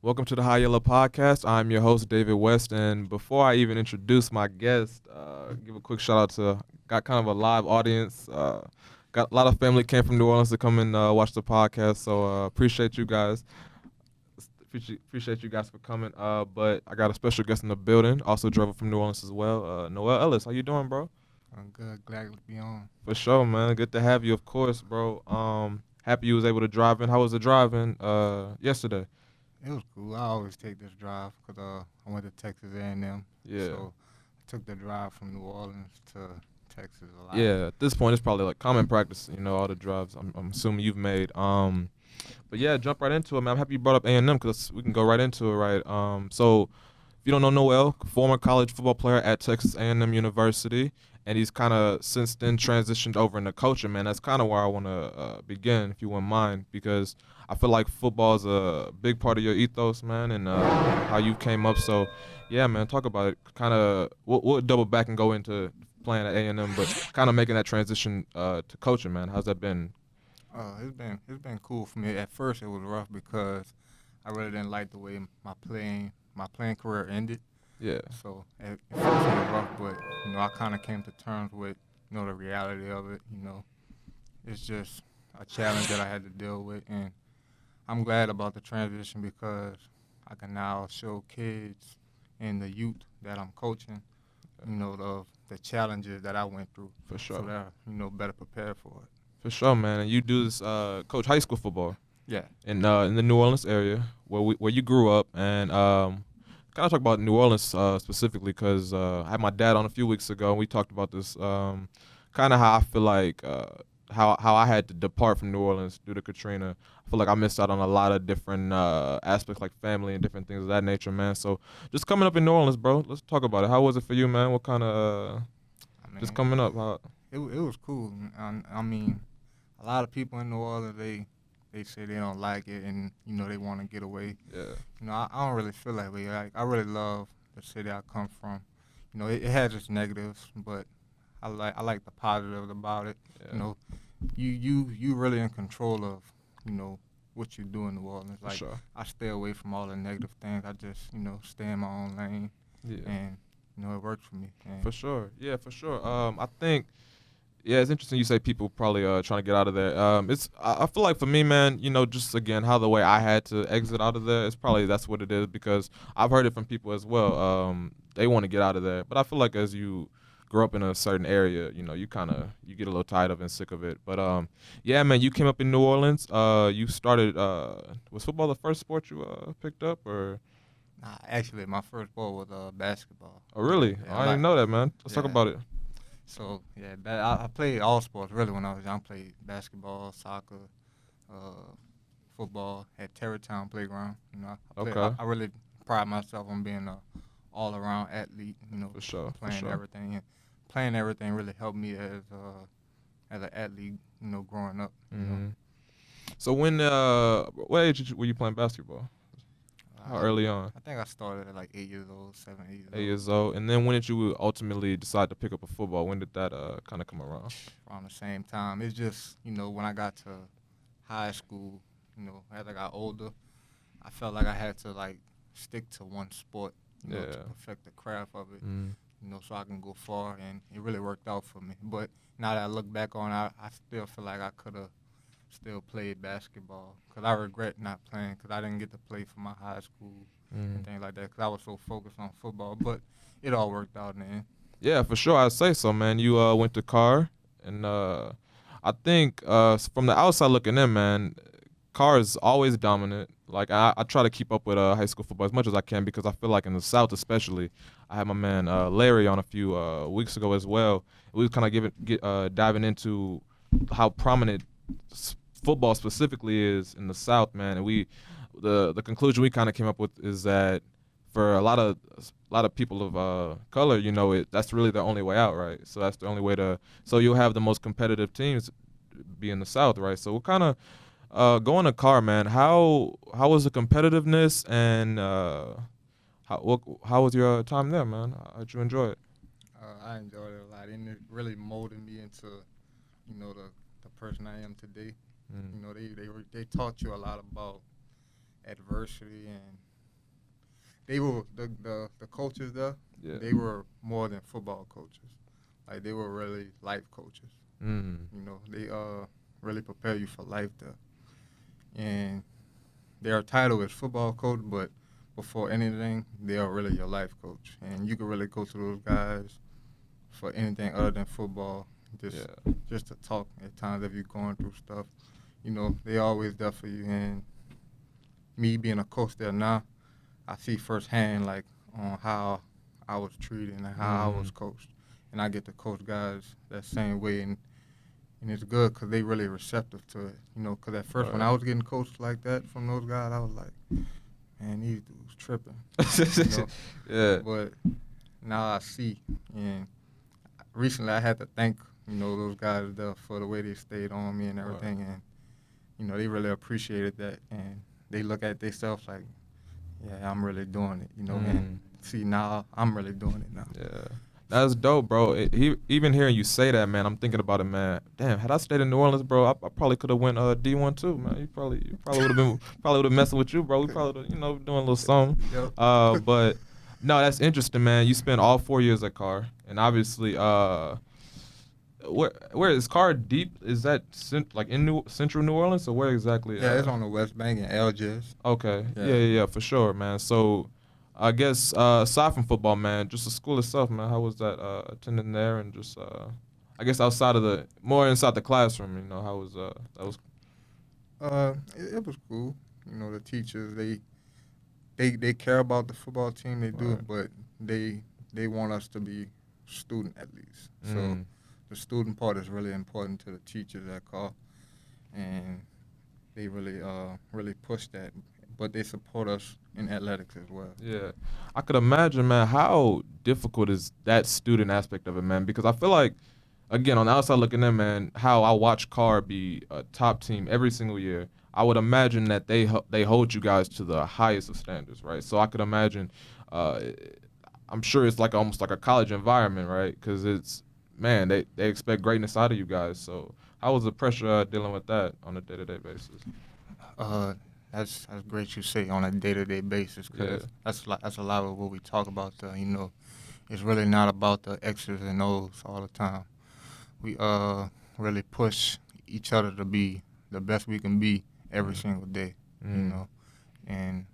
Welcome to the High Yellow Podcast. I'm your host, David West. And before I even introduce my guest, give a quick shout out to got kind of a live audience. Got a lot of family came from New Orleans to come and watch the podcast. So appreciate you guys. Appreciate you guys for coming. But I got a special guest in the building, also drove from New Orleans as well. Noel Ellis, how you doing, bro? I'm good. Glad to be on. For sure, man. Good to have you, of course, bro. Happy you was able to drive in. How was the driving yesterday? It was cool. I always take this drive because I went to Texas A&M, Yeah. so I took the drive from New Orleans to Texas a lot. Yeah, at this point, it's probably like common practice. All the drives. I'm assuming you've made. But yeah, jump right into it, man. I'm happy you brought up A&M because we can go right into it, right? So if you don't know Noel, former college football player at Texas A&M University, and he's kind of since then transitioned over into coaching, man. That's kind of where I want to begin, if you wouldn't mind, because I feel like football is a big part of your ethos, man, and how you came up. So yeah, man, talk about it. Kind of, we'll double back and go into playing at A&M, but kind of making that transition to coaching, man. How's that been? It's been cool for me. At first, it was rough because I really didn't like the way my playing career ended. Yeah, So at first it was rough, but I kind of came to terms with the reality of it. It's just a challenge that I had to deal with, and I'm glad about the transition because I can now show kids and the youth that I'm coaching, the challenges that I went through, for so sure. they're better prepared for it. For sure, man. And you do this coach high school football Yeah. in the New Orleans area where you grew up, and kind of talk about New Orleans specifically because I had my dad on a few weeks ago, and we talked about this kind of how I feel like how I had to depart from New Orleans due to Katrina. I feel like I missed out on a lot of different aspects like family and different things of that nature, man. So just coming up in New Orleans, bro. Let's talk about it. How was it for you, man? What kind of I just mean, coming up? How, it was cool. I mean, a lot of people in New Orleans they say they don't like it and they want to get away. yeah, I don't really feel that way. I really love the city I come from. It has its negatives, but I like the positives about it. You yeah, know, you really in control of you know what you do in New Orleans. for Like sure. I stay away from all the negative things. I just stay in my own lane, Yeah. and it works for me. And For sure. Yeah, for sure. I think yeah, it's interesting you say people probably trying to get out of there. I feel like for me, man, just again how the way I had to exit out of there, it's probably that's what it is because I've heard it from people as well. They want to get out of there, but I feel like as you grow up in a certain area, you kind of you get a little tired of it and sick of it. But yeah, man, you came up in New Orleans. You started was football the first sport you picked up or actually, my first ball was basketball. oh really? Yeah, I I didn't like know that, man. Let's talk yeah. about it. So yeah, I played all sports really when I was young. I played basketball, soccer, uh, football at Terrytown Playground. Okay, I really pride myself on being a all around athlete. for sure, for Playing sure. everything and playing everything really helped me as an athlete. Growing up. Hmm. So when what age were you playing basketball? How I, early on? I think I started at like 8 years old, 7, 8 years 8 old. years old. And then when did you ultimately decide to pick up a football? When did that kind of come around? Around the same time. It's just when I got to high school, as I got older, I felt like I had to like stick to one sport, to Yeah. perfect the craft of it, Mm. so I can go far, and it really worked out for me. But now that I look back on it, I still feel like I could have still played basketball because I regret not playing because I didn't get to play for my high school and Mm. things like that because I was so focused on football. But it all worked out in the end. Yeah, for sure. I'd say so, man. You went to Carr, and I think from the outside looking in, man, Carr is always dominant. Like I try to keep up with high school football as much as I can because I feel like in the South, especially, I had my man Larry on a few weeks ago as well. We was kind of diving into how prominent football specifically is in the South, man. And the conclusion we kind of came up with is that for a lot of people of color, that's really the only way out, right? So that's the only way to. So you'll have the most competitive teams be in the South, right? So what kind of going to Car, man? How was the competitiveness and how was your time there, man? How'd you enjoy it? I enjoyed it a lot, and it really molded me into the person I am today. Mm. They taught you a lot about adversity and they were the coaches there. Yeah. They were more than football coaches. Like they were really life coaches. Mm. You know, they really prepare you for life there. And their title is football coach, but before anything, they are really your life coach. And you can really go to those guys for anything other than football, just Yeah. just to talk at times if you're going through stuff. You know, they always there for you. And me being a coach there now, I see firsthand like on how I was treated and how I Mm. was coached, and I get to coach guys that same way, and it's good because they really receptive to it. You know, because at first when Right. I was getting coached like that from those guys, I was like, man, these dudes tripping. You know, Yeah. but now I see, and recently I had to thank those guys there for the way they stayed on me and Right. everything, and they really appreciated that, and they look at themselves like, yeah, I'm really doing it, and Mm. see now I'm really doing it now. Yeah. That's dope, bro. Even hearing you say that, man, I'm thinking about it, man. Damn, had I stayed in New Orleans, bro, I probably could have went D1 too, man. You probably would have been probably would have messing with you, bro. We probably would have, doing a little something. Yep. But no, that's interesting, man. You spent all 4 years at Carr, and obviously, where is Carr deep? Is that like in Central New Orleans, or where exactly? Yeah, it's on the West Bank in Algiers. Okay. Yeah. Yeah, for sure, man. So, I guess aside from football, man, just the school itself, man. How was that attending there, and just I guess outside of more inside the classroom, how was that was It was cool. The teachers they care about the football team. They do, right. but they want us to be student at least. So Mm, the student part is really important to the teachers at Carr, and they really push that. But they support us in athletics as well. yeah, I could imagine, man. How difficult is that student aspect of it, man? Because I feel like, again, on the outside looking in, man, how I watch Carr be a top team every single year. I would imagine that they hold you guys to the highest of standards, right? So I could imagine, uh, I'm sure it's like almost like a college environment, right? Because it's man, they expect greatness out of you guys. So how was the pressure dealing with that on a day-to-day basis? Uh, that's great you say on a day-to-day basis Yeah, because that's a lot of what we talk about. It's really not about the X's and O's all the time. We really push each other to be the best we can be every mm, single day. You mm, know, and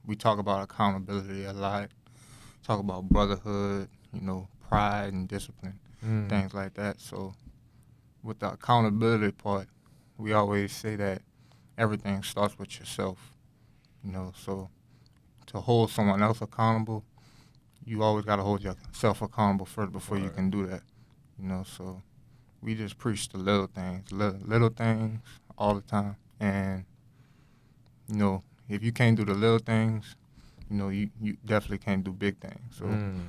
we talk about accountability a lot. Talk about brotherhood. Pride and discipline, mm, things like that. So with the accountability part, we always say that everything starts with yourself. So to hold someone else accountable, you always got to hold yourself accountable first before you right, can do that. So we just preach the little things, little things all the time. And if you can't do the little things, you definitely can't do big things. So mm.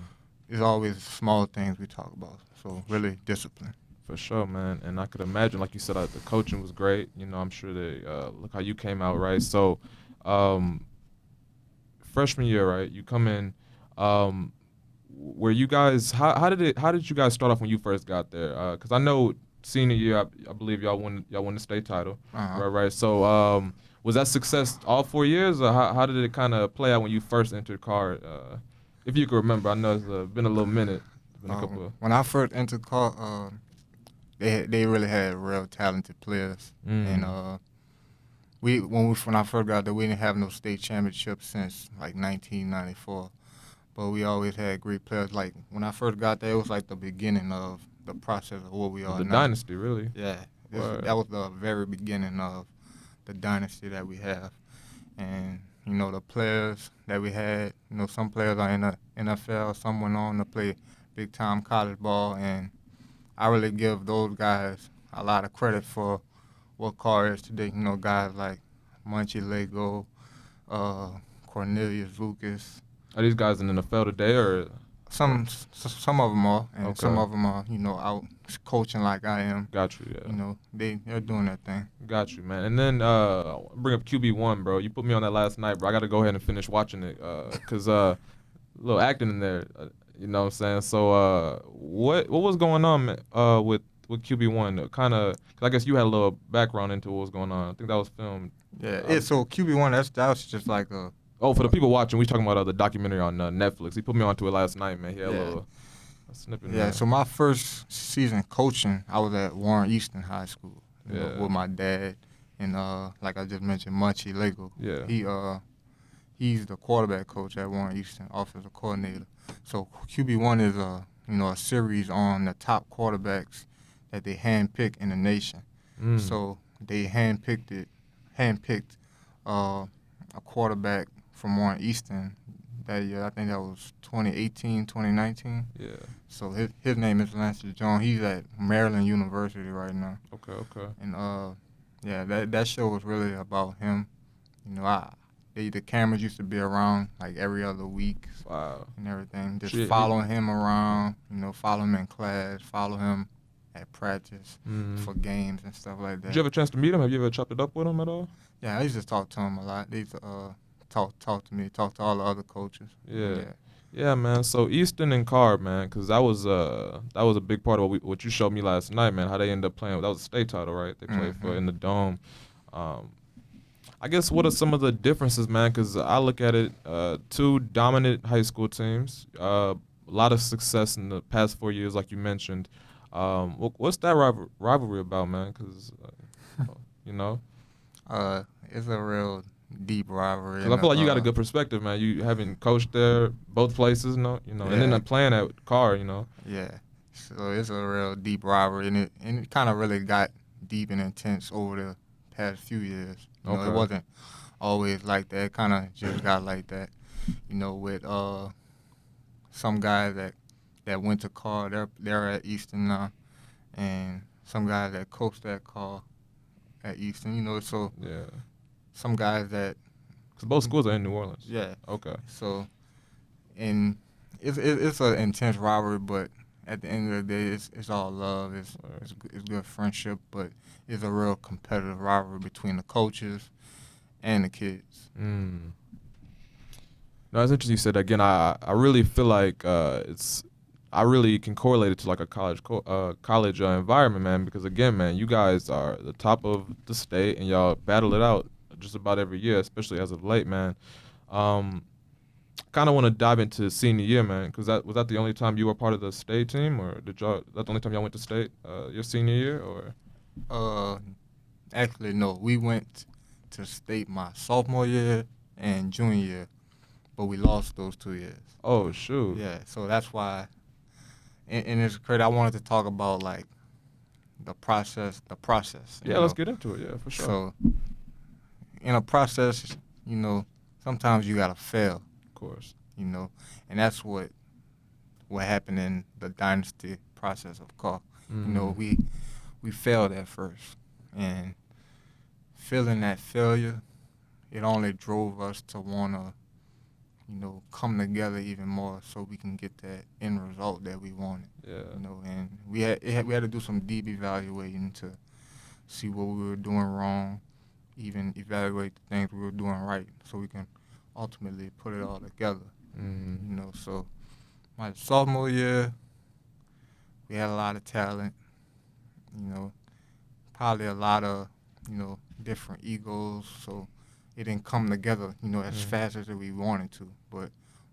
it's always small things we talk about. So really discipline. For sure, man. And I could imagine, like you said, the coaching was great. I'm sure they look how you came out, right? So, um, freshman year, right? You come in. Were you guys? How did you guys start off when you first got there? Because I know senior year, I believe y'all won the state title, Uh-huh. right? So, was that success all 4 years, or how did it kind of play out when you first entered Card? If you can remember, I know it's been a little minute. It's been a couple. When I first entered Carr, they really had real talented players, and Mm, when I first got there, we didn't have no state championship since like 1994. But we always had great players. Like when I first got there, it was like the beginning of the process of what we of are the now. dynasty, really. Yeah, Word. that was the very beginning of the dynasty that we have. And the players that we had, some players are in the NFL, some went on to play big time college ball, and I really give those guys a lot of credit for what Carr is today. Guys like Munchie Lego, uh, Cornelius Lucas. Are these guys in the NFL today, or Some of them are, and some okay? of them are out coaching like I am. Got you. Yeah. They're doing their thing. Got you, man. And then bring up QB1, bro. You put me on that last night, bro. I got to go ahead and finish watching it cause a little acting in there. You know what I'm saying? So what was going on with QB1? Kind of, I guess you had a little background into what was going on. I think that was filmed. Yeah, Uh, so QB1 that was just like Oh, for the Uh, people watching, we talking about the documentary on Netflix. He put me onto it last night, man. He had a yeah, little a snippet in yeah. there. So my first season coaching, I was at Warren Easton High School. Yeah, With my dad and like I just mentioned, Munchie Lego. yeah. He's the quarterback coach at Warren Easton, offensive coordinator. So QB1 is a series on the top quarterbacks that they handpick in the nation. Mm. So they handpicked a quarterback from Warren Easton that year. I think that was 2018, 2019. Yeah. So his name is Lance Jones. He's at Maryland University right now. Okay. Okay. And yeah, that show was really about him. I the cameras used to be around like every other week Wow. and everything. Just Shit. following him around, follow him in class, follow him at practice Mm. for games and stuff like Did you that. have a chance to meet him? Have you ever chopped it up with him at all? Yeah, I used to talk to him a lot. They used to talk to me, talk to all the other coaches. Yeah. Yeah. Yeah, man. So Easton and Carr, man, because that was a big part of what you showed me last night, man. How they ended up playing. That was a state title, right? They played for Hmm. in the dome. Um, I guess what are some of the differences, man? Because I look at it, two dominant high school teams, a lot of success in the past 4 years, like you mentioned. What's that rivalry about, man? Because you know, It's a real deep rivalry because I and feel like you got a good perspective, man. You having coached there, both places, and then yeah, playing at Carr, yeah. So it's a real deep rivalry, and it kind of really got deep and intense over the past few years. It Okay. wasn't always like that. It kind of just got like that. With some guys that went to Carr, they're at Easton now, and some guys that coached at Carr at Easton. So Yeah. some guys that Because both schools are in New Orleans. yeah. Okay. So and it's an intense rivalry, but at the end of the day, it's all love. All right. It's good friendship, but it's a real competitive rivalry between the coaches and the kids. Mm. No, it's interesting you said that. Again. I really feel like I really can correlate it to like a college environment, man. Because again, man, you guys are the top of the state, and y'all battle it out just about every year, especially as of late, man. Um, Kind of want to dive into senior year, man. Because that was that the only time you were part of the state team, or did y'all that the only time y'all went to state your senior year, or? Uh, Actually, no, we went to state my sophomore year and junior year, but we lost those 2 years. Oh shoot. Yeah, so that's why. And it's crazy. I wanted to talk about like the process. The process. Yeah, let's get into it. Yeah, for sure. So in a process, sometimes you gotta fail, Of course. and that's what happened in the dynasty process of Carr. Mm. We failed at first, and feeling that failure, it only drove us to wanna, come together even more so we can get that end result that we wanted. Yeah. And we had to do some deep evaluating to see what we were doing wrong, even evaluate the things we were doing right, so we can ultimately put it all together. Mm. So my sophomore year, we had a lot of talent. You know, Probably a lot of different egos, so it didn't come together as Mm. fast as we wanted to. But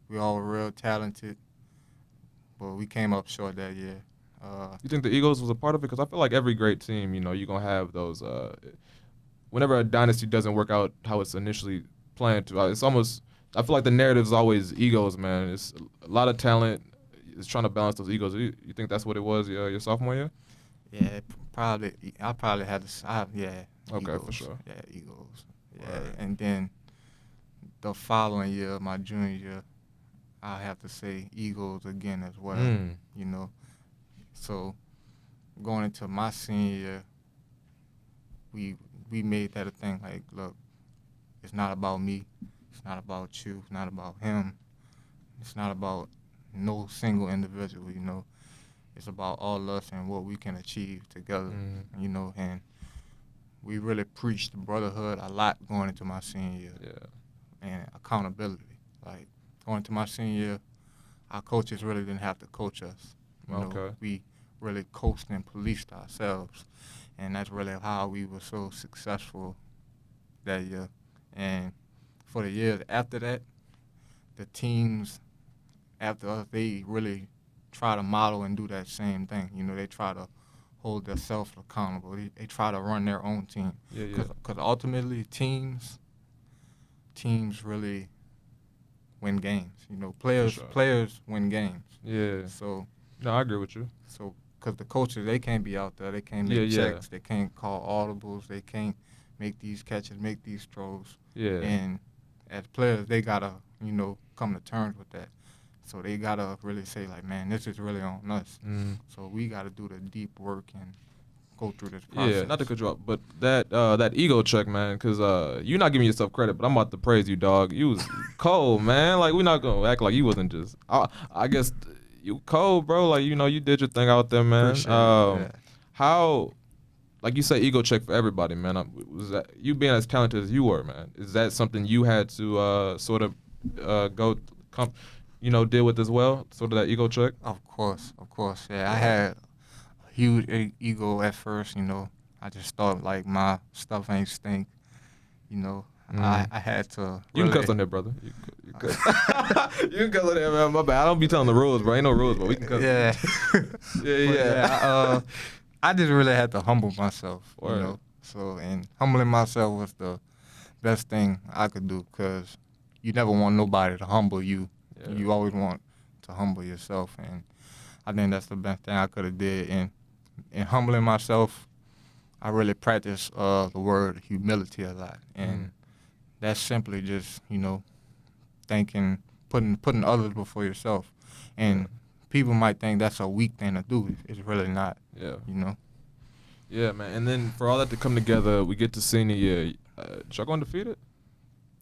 we all were real talented, but we came up short that year. You think the Eagles was a part of it? Because I feel like every great team, you're gonna have those. Whenever a dynasty doesn't work out how it's initially planned to, it's almost. I feel like the narrative is always egos, man. It's a lot of talent. It's trying to balance those egos. You think that's what it was your sophomore year? Yeah, probably. I probably had to. Yeah. Okay, Egos. for sure. Yeah, egos. Yeah, Right. and then the following year, my junior year, I have to say egos again as well. Mm. You know, so going into my senior year, we made that a thing. Like, look, it's not about me. It's not about you. It's not about him. It's not about no single individual. It's about all us and what we can achieve together. Mm. And we really preached brotherhood a lot going into my senior year Yeah. and accountability. Like going into my senior year, our coaches really didn't have to coach us. Okay. We really coached and policed ourselves, and that's really how we were so successful that year. And for the years after that, the teams after us, they really try to model and do that same thing. You know, they try to hold themselves accountable. They try to run their own team. Yeah, yeah. Because ultimately, teams really win games. You know, Sure. players win games. Yeah. So No, I agree with you. because the coaches, they can't be out there. They can't Yeah, make yeah. checks. They can't call audibles. They can't make these catches, make these throws. Yeah. And as players, they gotta, you know, come to terms with that. So they gotta really say like, man, this is really on us. Mm. So we gotta do the deep work and go through this Yeah, process. not to cut you off, but that ego check, man, because you're not giving yourself credit, but I'm about to praise you, dog. You was cold, man. Like, we're not gonna act like you wasn't just. I guess you cold, bro. Like, you know, you did your thing out there, man. Appreciate it. Yeah. How, like you say, ego check for everybody, man. Was that you being as talented as you were, man? Is that something you had to sort of deal with as well? Sort of that ego check. Of course. Yeah, I had a huge ego at first. You know, I just thought like my stuff ain't stink. You know, I had to. You can Really, cuss on there, brother. You cuss. You can cuss on there, man. My bad. I don't be telling the rules, bro. Ain't no rules, but we can cuss. Yeah. Yeah. I just really had to humble myself. Word. You know, so and humbling myself was the best thing I could do because you never want nobody to humble you. Yeah. You always want to humble yourself, and I think that's the best thing I could have did. And in humbling myself, I really practice the word humility a lot, and that's simply just thinking, putting others before yourself, and people might think that's a weak thing to do. It's really not. Yeah. You know. Yeah, man. And then for all that to come together, we get to senior year. Y'all go undefeated?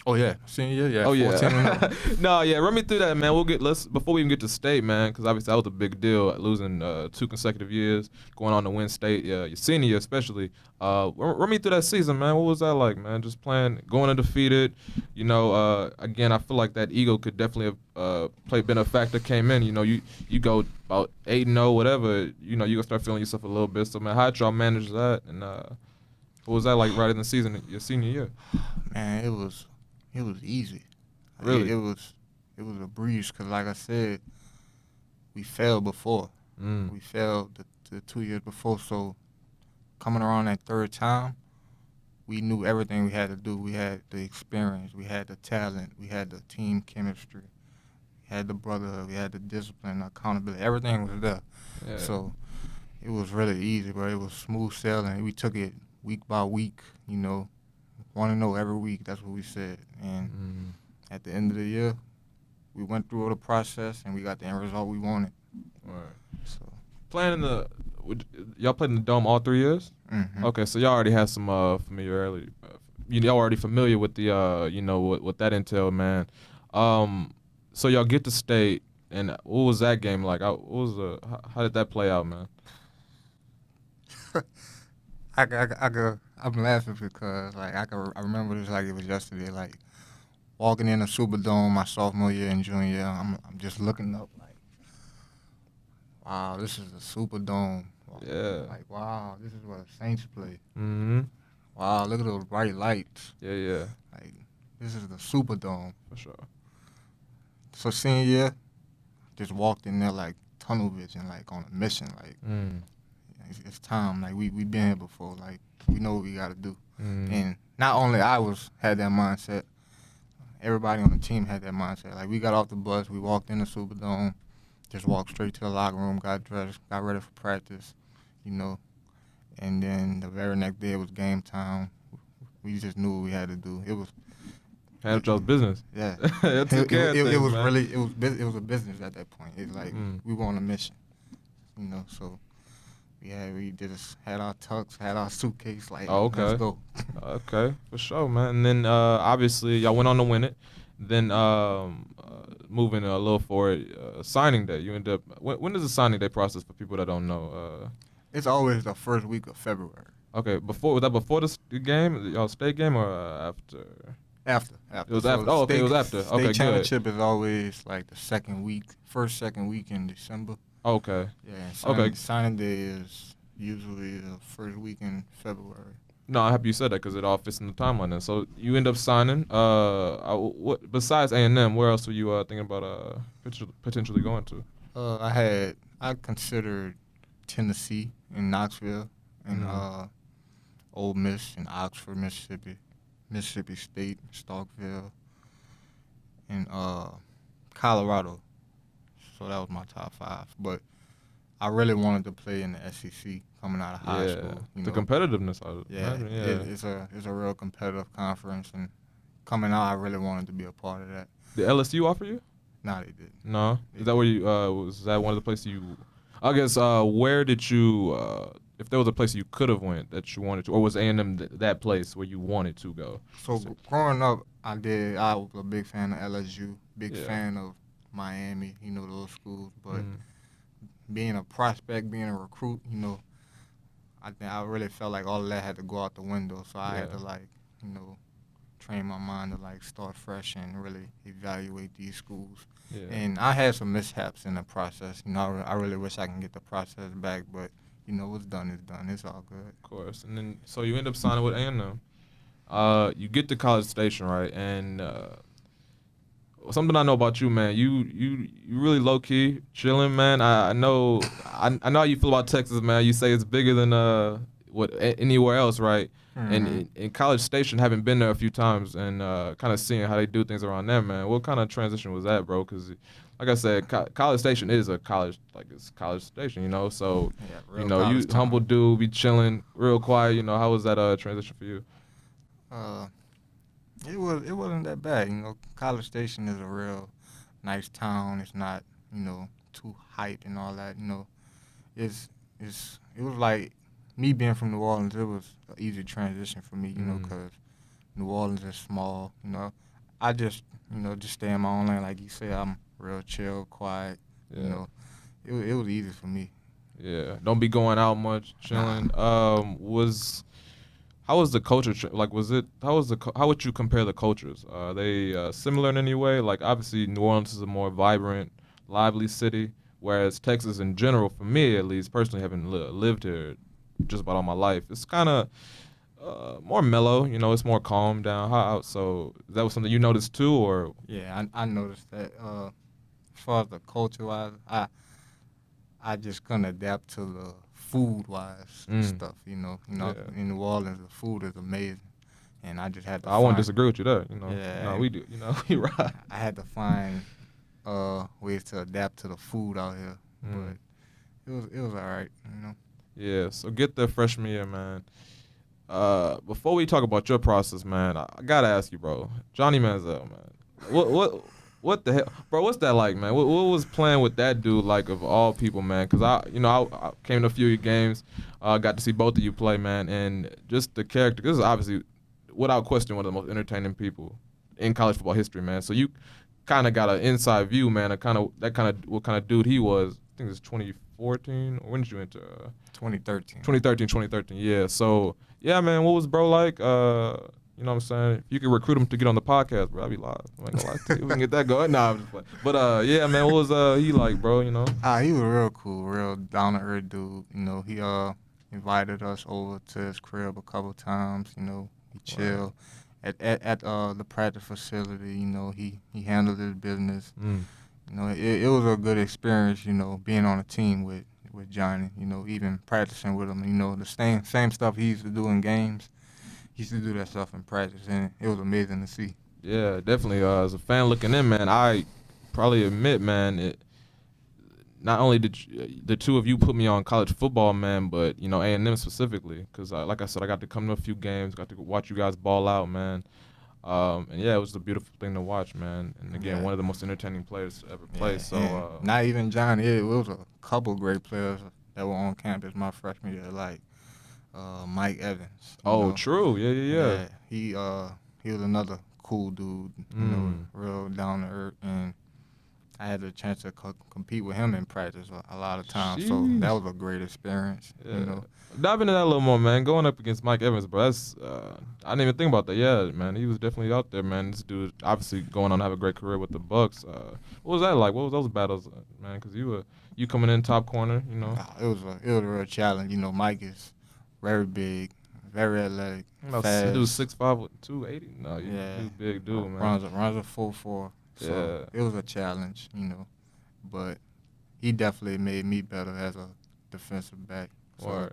Oh yeah, senior year. Yeah. Oh yeah. 14. No, yeah. Run me through that, man. Let's before we even get to state, man, because obviously that was a big deal, losing 2 consecutive years, going on to win state. Yeah, your senior year especially. Run me through that season, man. What was that like, man? Just going undefeated. You know, again, I feel like that ego could definitely have been a factor. Came in. You know, you go about 8-0, whatever. You know, you gonna start feeling yourself a little bit. So, man, how did y'all manage that? And what was that like right in the season, your senior year? Man, it was easy. Really? It was a breeze because, like I said, we failed before. We failed the 2 years before. So coming around that third time, we knew everything we had to do. We had the experience. We had the talent. We had the team chemistry. We had the brotherhood. We had the discipline, the accountability. Everything was there. Yeah. So it was really easy, bro. It was smooth sailing. We took it week by week, want to know every week. That's what we said. And at the end of the year, we went through the process and we got the end result we wanted. Right. So y'all played in the Dome all 3 years? Mm-hmm. Okay, so y'all already had some familiarity. Y'all already familiar with the what that entailed, man. So y'all get to state, and what was that game like? How did that play out, man? I'm laughing because I remember this like it was yesterday. Like walking in the Superdome my sophomore year and junior year, I'm just looking up like, wow, this is the Superdome. Yeah. Like, wow, this is where the Saints play. Mm-hmm. Wow, look at those bright lights. Yeah. Like, this is the Superdome. For sure. So senior year, just walked in there like tunnel vision, like on a mission. Like, it's time. Like, we been here before. Like, we know what we got to do. And not only had that mindset, everybody on the team had that mindset. Like, we got off the bus, we walked in the Superdome, just walked straight to the locker room, got dressed, got ready for practice, And then the very next day it was game time. We just knew what we had to do. It was handle y'all's business. Yeah. It was really it was a business at that point. It's like we were on a mission, So we just had our tux, had our suitcase, like let's go. Okay, for sure, man. And then obviously y'all went on to win it. Then moving a little forward, signing day. You end up. When is the signing day process for people that don't know? It's always the first week of February. Okay, was that before the game, y'all state game, or after? After. It was after. Oh, okay, it was after. Okay, state championship is always like the second week in December. Okay. Yeah. Signing day is usually the first week in February. No, I'm happy you said that because it all fits in the timeline. Then, so you end up signing. What besides A&M? Where else were you thinking about potentially going to? I considered Tennessee and Knoxville and Mm. Ole Miss and Oxford, Mississippi, Mississippi State, Starkville, and Colorado. So that was my top five. But I really wanted to play in the SEC coming out of high Yeah, school. You the know, competitiveness. I yeah, imagine. Yeah. it's a real competitive conference, and coming out, I really wanted to be a part of that. Did LSU offer you? Nah, they didn't. No. They Is that where didn't. you? Was that one of the places you? I guess. Where did you? If there was a place you could have went that you wanted to, or was A&M that place where you wanted to go? So growing up, I was a big fan of LSU, big Yeah. fan of Miami. You know those schools, but Mm. being a prospect, being a recruit, you know, I think I really felt like all of that had to go out the window. So I had Yeah. to you know, train my mind to start fresh and really evaluate these schools. Yeah. And I had some mishaps in the process. You know, I really wish I can get the process back, but you know, what's done is done. It's all good. Of course. And then so you end up signing with A&M. You get to College Station, right? And something I know about you, man. You really low key chilling, man. I know how you feel about Texas, man. You say it's bigger than anywhere else, right? And Mm-hmm. in College Station, having been there a few times and kind of seeing how they do things around there, man. What kind of transition was that, bro? Because like I said, College Station is a college, like it's College Station, you know. So Yeah, you real know, you college humble town. dude, be chilling, real quiet. You know, how was that transition for you? Uh, it wasn't that bad. You know, College Station is a real nice town. It's not too hype and all that. You know, it's it was like me being from New Orleans. It was an easy transition for me. You know, Mm, because New Orleans is small. You know, I just just stay in my own lane. Like you said, I'm real chill, quiet. You yeah. know, it was easy for me. Yeah, don't be going out much, Nah. chilling. Was how was the culture? Like, was it how would you compare the cultures? Are they similar in any way? Like, obviously, New Orleans is a more vibrant, lively city, whereas Texas, in general, for me at least, personally, having lived here just about all my life, it's kind of more mellow. You know, it's more calm down. So that was something you noticed too, or Yeah, I noticed that. As far as the culture wise, I just couldn't adapt to the food wise mm, stuff. yeah. In New Orleans the food is amazing, and I just had to I won't find disagree with you there. yeah, We do. We right. I had to find ways to adapt to the food out here, Mm. but it was all right. You know. Yeah, so get there freshman year, man. Before we talk about your process, man, I gotta ask you, bro. Johnny Manziel, man. What the hell, bro? What's that like, man? What was playing with that dude like of all people, man? Cause I came to a few of your games, got to see both of you play, man, and just the character. This is obviously, without question, one of the most entertaining people in college football history, man. So you kind of got an inside view, man. What kind of dude he was. I think it's 2014. Or when did you enter? 2013. 2013. Yeah. So yeah, man, what was bro like? You know what I'm saying? If you could recruit him to get on the podcast, bro, I'd be live. I ain't gonna lie to you. We can get that going. Nah, I'm just playing. But yeah, man, what was he like, bro? You know? He was real cool, real down to earth dude. You know, he invited us over to his crib a couple times. You know, we Wow. chill at the practice facility. You know, he handled his business. Mm. You know, it was a good experience. You know, being on a team with Johnny. You know, even practicing with him. You know, the same stuff he used to do in games. He used to do that stuff in practice, and it was amazing to see. Yeah, definitely. As a fan looking in, man, I probably admit, man, not only did the two of you put me on college football, man, but you know A&M specifically, because like I said, I got to come to a few games, got to watch you guys ball out, man. And yeah, it was a beautiful thing to watch, man. And again, Yeah, one of the most entertaining players to ever play. yeah, So and not even Johnny. It was a couple great players that were on campus my freshman year, like Mike Evans. You oh, know, true, yeah, yeah, yeah, he was another cool dude. yeah. You know, Mm, real down to earth, and I had the chance to compete with him in practice a lot of times. So that sheesh. was a great experience. You Yeah. know, Dive into that a little more, man. Going up against Mike Evans, bro. That's I didn't even think about that. Yeah, man. He was definitely out there, man. This dude obviously going on to have a great career with the Bucks. What was that like? What was those battles, man? Because you coming in top corner, you know. it was a real challenge. You know, Mike is very big, very athletic, He do fast. 6'5" with 280. No, Yeah, you big dude, man. runs a 4.4. So Yeah. it was a challenge, you know. But he definitely made me better as a defensive back. So Or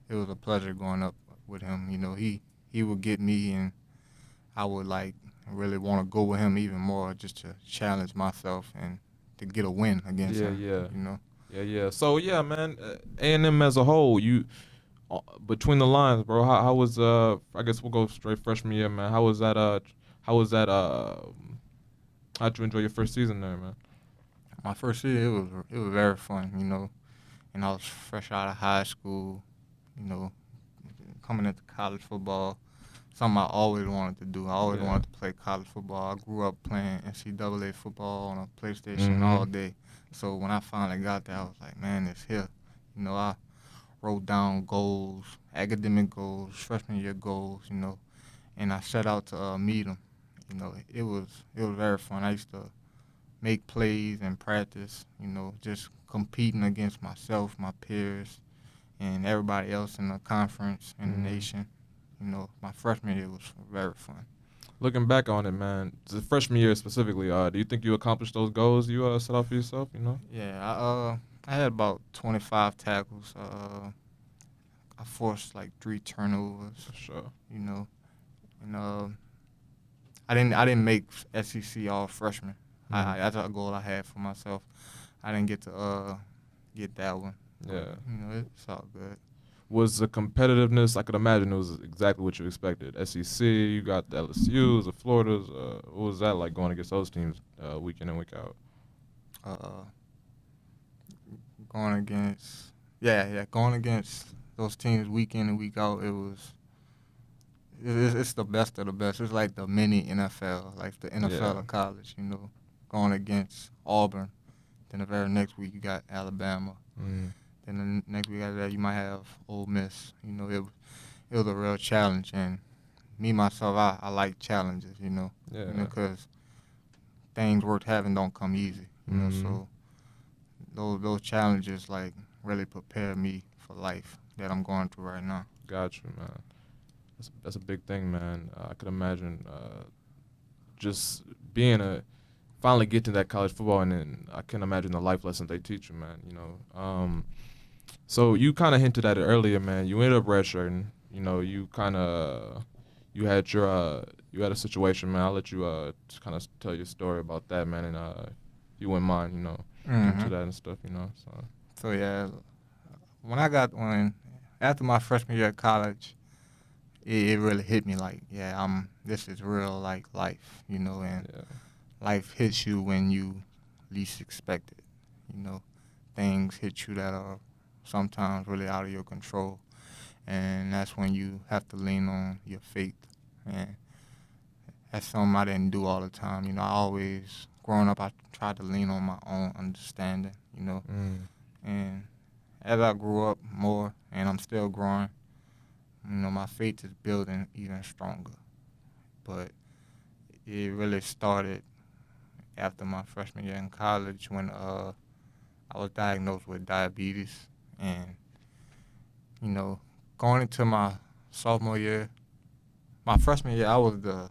it was a pleasure going up with him. You know, he would get me, and I would like really want to go with him even more, just to challenge myself and to get a win against yeah, him. yeah, You know. yeah. So yeah, man. A&M as a whole, between the lines, bro. How was I guess we'll go straight freshman year, man. How was that how'd you enjoy your first season there, man? My first year, it was very fun. You know, and I was fresh out of high school. You know, coming into college football, something I always wanted to do. I always Yeah. wanted to play college football. I grew up playing NCAA football on a PlayStation all Mhm. day. So when I finally got there, I was like, man, it's here. You know, I wrote down goals, academic goals, freshman year goals, you know, and I set out to meet them. You know, it was very fun. I used to make plays and practice, you know, just competing against myself, my peers, and everybody else in the conference and the Mhm. nation. You know, my freshman year was very fun. Looking back on it, man, the freshman year specifically, do you think you accomplished those goals you set out for yourself? You know. Yeah, I had about 25 tackles. I forced like 3 turnovers. For sure. You know, and I didn't make SEC all freshman. Mhm. That's a goal I had for myself. I didn't get to get that one, but Yeah. you know it's all good. Was the competitiveness? I could imagine it was exactly what you expected. SEC, you got the LSU's, the Floridas. What was that like going against those teams week in and week out? Uh, going against going against those teams week in and week out, it's the best of the best. It's like the mini NFL, like the NFL Yeah. of college. You know, going against Auburn. Then the very next week you got Alabama. Mm. Then the next week after that you might have Ole Miss. You know, it was a real challenge, and me myself, I like challenges. You know, Yeah. because things worth having don't come easy. You know, Mm. so those challenges like really prepare me for life that I'm going through right now. Got you, man. That's a big thing, man. I could imagine just being a finally get to that college football, and then I can imagine the life lessons they teach you, man. You know. So you kind of hinted at it earlier, man. You ended up redshirting. You know, you had you had a situation, man. I'll let you kind of tell your story about that, man, and if you wouldn't mind, you know, getting hmm to that and stuff, you know. So So yeah, when after my freshman year of college, it really hit me like, yeah, this is real like life, you know, and yeah, life hits you when you least expect it. You know, things hit you that are sometimes really out of your control, and that's when you have to lean on your faith. And that's something I didn't do all the time. You know, I always growing up, I tried to lean on my own understanding. You know, mm, and as I grew up more, and I'm still growing, you know, my faith is building even stronger. But it really started after my freshman year in college when I was diagnosed with diabetes, and you know, going into my sophomore year, my freshman year, I was the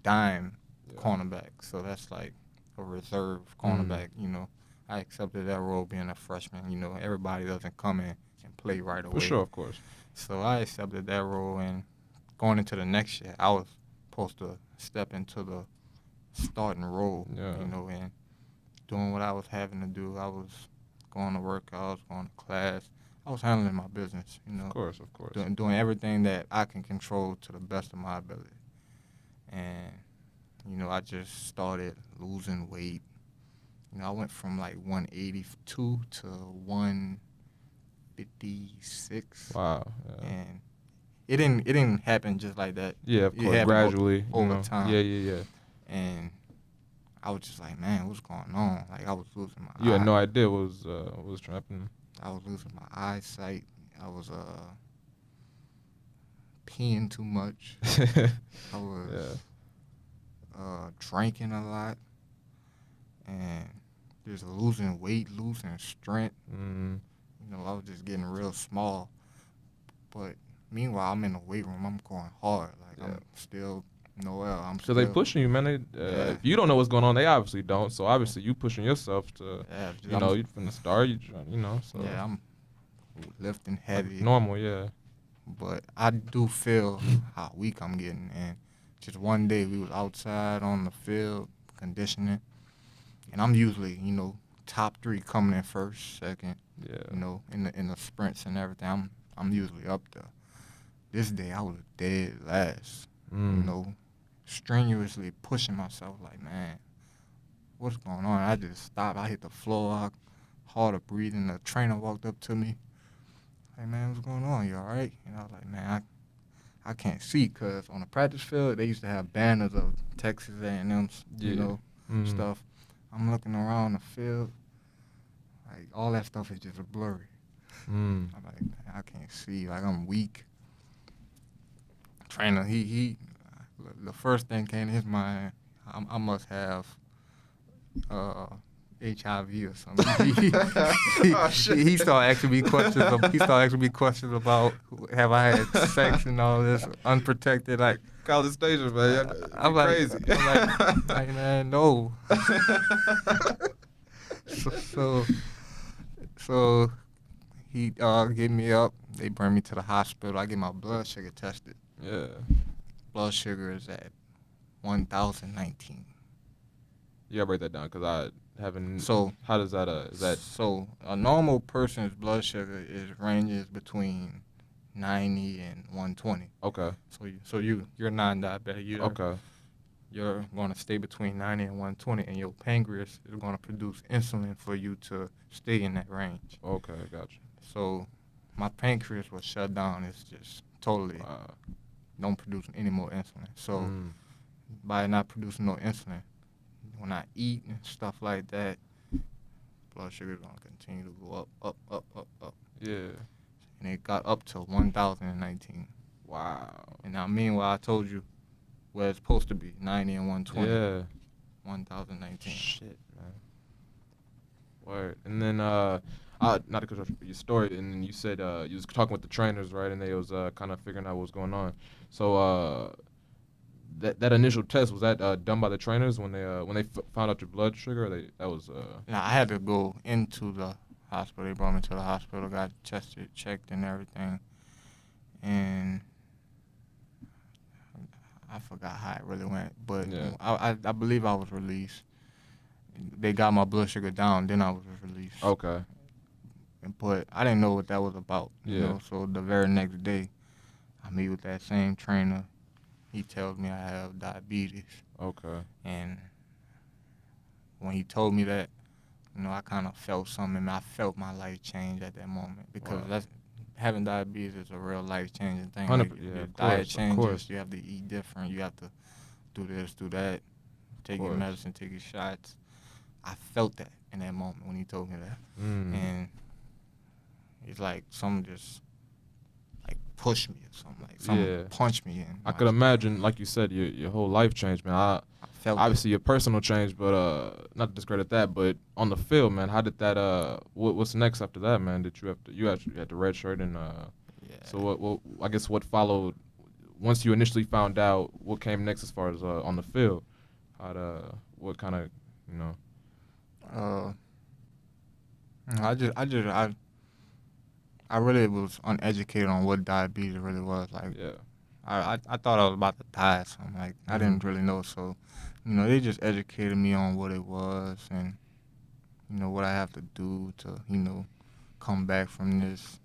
dime yeah, cornerback, so that's like a reserve mm, cornerback. You know, I accepted that role being a freshman. You know, everybody doesn't come in and play right for away, sure, of course. so I accepted that role. And going into the next year, I was supposed to step into the starting role. Yeah, You know, and doing what I was having to do. I was going to work. I was going to class. I was handling my business. You of know, course, of course. doing everything that I can control to the best of my ability. And you know, I just started losing weight. You know, I went from like 182 to 156, Wow. Yeah. and it didn't happen just like that. Yeah, of It course. happened Gradually, you over know. Yeah, time, yeah, yeah. and I was just like, man, what's going on? Like I was losing my You had eye. no idea what was happening. I was losing my eyesight. I was peeing too much. I was Yeah. drinking a lot, and just losing weight, losing strength. Mm, You know, I was just getting real small. But Meanwhile, I'm in the weight room. I'm going hard. Like, Yeah. I'm still Noel. I'm Because they still, pushing you, man. yeah, If you don't know what's going on, they obviously don't. So obviously you pushing yourself to, yeah. you from the start, so Yeah, I'm lifting like heavy, normal, yeah. but I do feel how weak I'm getting. And just one day we was outside on the field conditioning, and I'm usually, top three coming in first, second, Yeah. in the sprints and everything. I'm usually up there. This day I was dead last, Mm. strenuously pushing myself like, man, what's going on? I just stopped. I hit the floor. Harder breathing. The trainer walked up to me. Hey, man, what's going on? You all right? And I was like, man, I can't see, because on the practice field, they used to have banners of Texas A&M, Yeah. Mm. stuff. I'm looking around the field. Like, all that stuff is just blurry. Mm. I'm like, man, I can't see. Like, I'm weak. Trainer, the first thing came to his mind, I must have uh, HIV or something. Oh shit. He started asking me questions. He started asking me questions about have I had sex and all this unprotected. Like, College stages, man. I'm You like, crazy. man, no. So, so he get me up. They bring me to the hospital. I get my blood sugar tested. Yeah. Blood sugar is at 1,019. You gotta break that down because I haven't. So How does that? Is that So a normal person's blood sugar ranges between 90 and 120. okay? You're non-diabetic. Okay. You're going to stay between 90 and 120, and your pancreas is going to produce insulin for you to stay in that range. Okay. Gotcha. So my pancreas was shut down. It's just totally don't produce any more insulin. So by not producing no insulin, when I eat and stuff like that, blood sugar is going to continue to go up. Yeah. And it got up to 1,019. Wow. And now, meanwhile, I told you where it's supposed to be, 90 and 120. Yeah. 1,019. Shit, man. Word. And then not to cut off your story, and then you said you was talking with the trainers, right? And they was kind of figuring out what was going on. So that initial test, was that done by the trainers when they found out your blood sugar? Now, I had to go into the hospital. They brought me to the hospital, got tested, checked, and everything. And I forgot how it really went, but Yeah. I believe I was released. They got my blood sugar down, then I was released. Okay. But I didn't know what that was about, Yeah. So the very next day, I meet with that same trainer. He tells me I have diabetes. Okay. And when he told me that, I kind of felt something. I felt my life change at that moment, because Wow. having diabetes is a real life-changing thing. 100%, Like, yeah, your of diet course, of changes. course. You have to eat different. You have to do this, do that, take your course. medicine, take your shots. I felt that in that moment when he told me that. And it's like something just like pushed me or something. Like something punched me in. I could imagine, like you said, your whole life changed, man. I felt Obviously your personal change, but not to discredit that, but on the field, man, how did that what's next after that, man? Did you actually had the red shirt and Yeah. so what I guess what followed once you initially found out, what came next as far as on the field? What kind of, I really was uneducated on what diabetes really was. Like, yeah. I thought I was about to die or something. Like, I didn't really know. So, they just educated me on what it was and, what I have to do to, come back from this.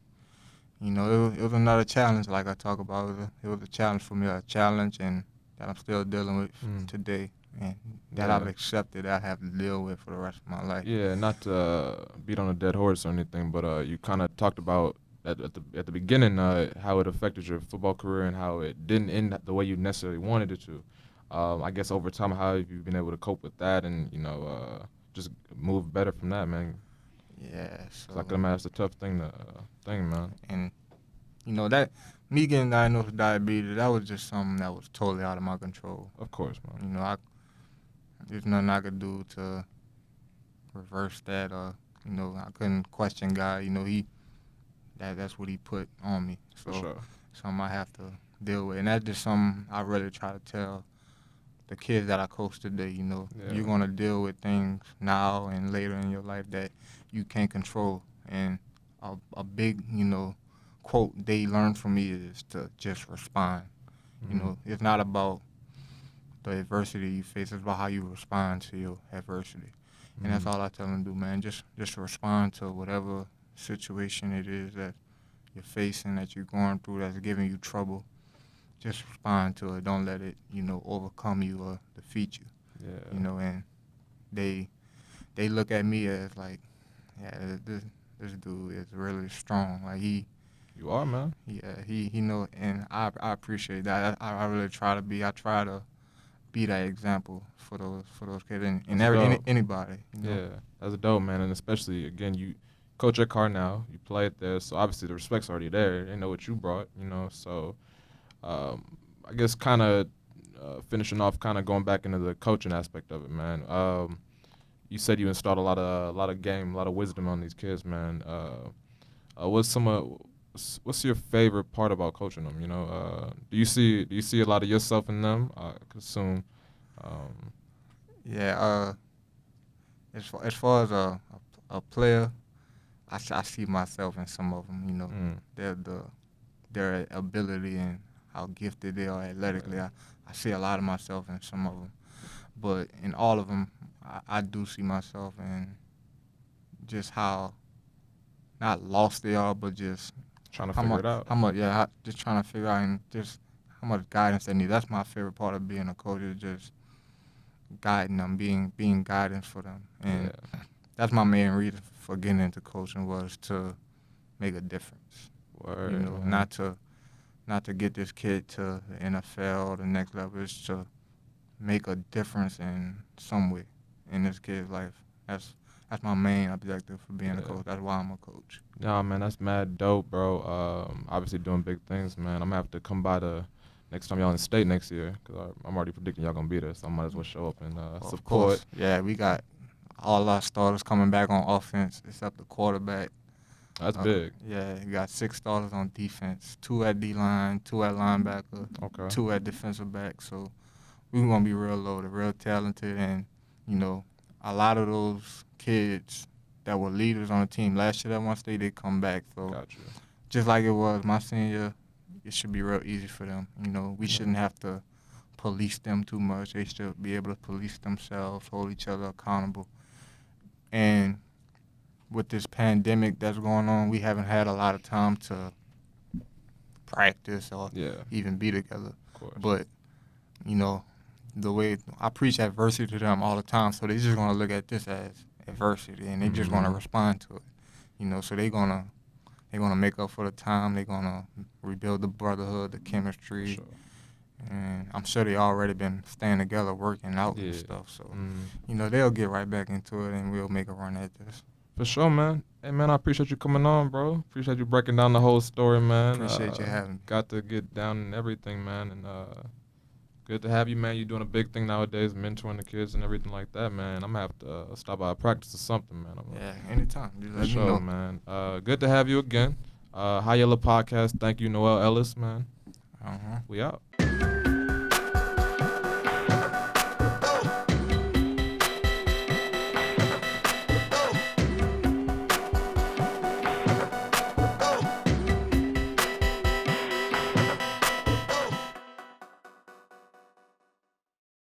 It was another challenge, like I talk about. It was a challenge for me, a challenge, and that I'm still dealing with today, and that I've accepted, I have to deal with for the rest of my life. Yeah, not to beat on a dead horse or anything, but you kind of talked about at the beginning how it affected your football career and how it didn't end the way you necessarily wanted it to. I guess over time, how have you been able to cope with that and just move better from that, man? Yeah, so 'Cause I can imagine it's a tough thing, man. And that me getting diagnosed with diabetes, that was just something that was totally out of my control. Of course, man. There's nothing I could do to reverse that, or I couldn't question God. That's what He put on me. For sure. something I have to deal with, and that's just something I really try to tell the kids that I coach today. Yeah. You're gonna deal with things now and later in your life that you can't control, and a big quote they learned from me is to just respond. Mm-hmm. It's not about the adversity you face; it's about how you respond to your adversity, and that's Mm-hmm. all I tell them to do, man. Just respond to whatever situation it is that you're facing, that you're going through, that's giving you trouble. Just respond to it. Don't let it, overcome you or defeat you. Yeah. And they they look at me as like, yeah, this dude is really strong. Like You are, man. he know, and I appreciate that. I really try to be. I try to be that example for those kids and That's dope. anybody. Yeah, that's dope, man. And especially again, you coach at Car now. You play it there, so obviously the respect's already there. They know what you brought, So I guess kind of finishing off, kind of going back into the coaching aspect of it, man. You said you installed a lot of game, a lot of wisdom on these kids, man. What's some of what's your favorite part about coaching them? Do you see a lot of yourself in them? I could assume. Um, Yeah. As far as a player, I see myself in some of them. mm, Their ability and how gifted they are athletically. yeah, I see a lot of myself in some of them, but in all of them, I do see myself in just how not lost they are, but just trying to how figure much it out. how much just trying to figure out and just how much guidance they need. That's my favorite part of being a coach is just guiding them, being guidance for them, Yeah, and that's my main reason for getting into coaching was to make a difference. word, man. Not to get this kid to the NFL or the next level. It's to make a difference in some way in this kid's life. That's my main objective for being a Yeah. coach. That's why I'm a coach. Nah, man, that's mad dope, bro. Obviously doing big things, man. I'm gonna have to come by the next time y'all in state next year, cause I'm already predicting y'all gonna be there, so I might as well show up and Of support. course, yeah, we got all our starters coming back on offense except the quarterback. That's Uh, big. yeah, we got 6 starters on defense, 2 at D line, 2 at linebacker, Okay. 2 at defensive back. So we're gonna be real loaded, real talented, and you know, a lot of those kids that were leaders on the team last year that one state they come back. So Got you. just like it was my senior, it should be real easy for them. We Yeah. shouldn't have to police them too much. They should be able to police themselves, hold each other accountable. And with this pandemic that's going on, we haven't had a lot of time to practice or Yeah. even be together. Of course. But you know, the way I preach adversity to them all the time, so they're just gonna look at this as adversity and they're just gonna Mhm. respond to it. So they're gonna make up for the time. They're gonna rebuild the brotherhood, the For chemistry, sure. and I'm sure they already been staying together, working out and Yeah. stuff. So Mm. they'll get right back into it, and we'll make a run at this. For sure, man. Hey, man, I appreciate you coming on, bro. Appreciate you breaking down the whole story, man. Appreciate you having me. Got to get down and everything, man. And good to have you, man. You're doing a big thing nowadays, mentoring the kids and everything like that, man. I'm gonna have to stop by practice or something, man. Yeah, anytime. Just For let me sure, know. man. Good to have you again. High Yellow Podcast. Thank you, Noel Ellis, man. Uh-huh. We out.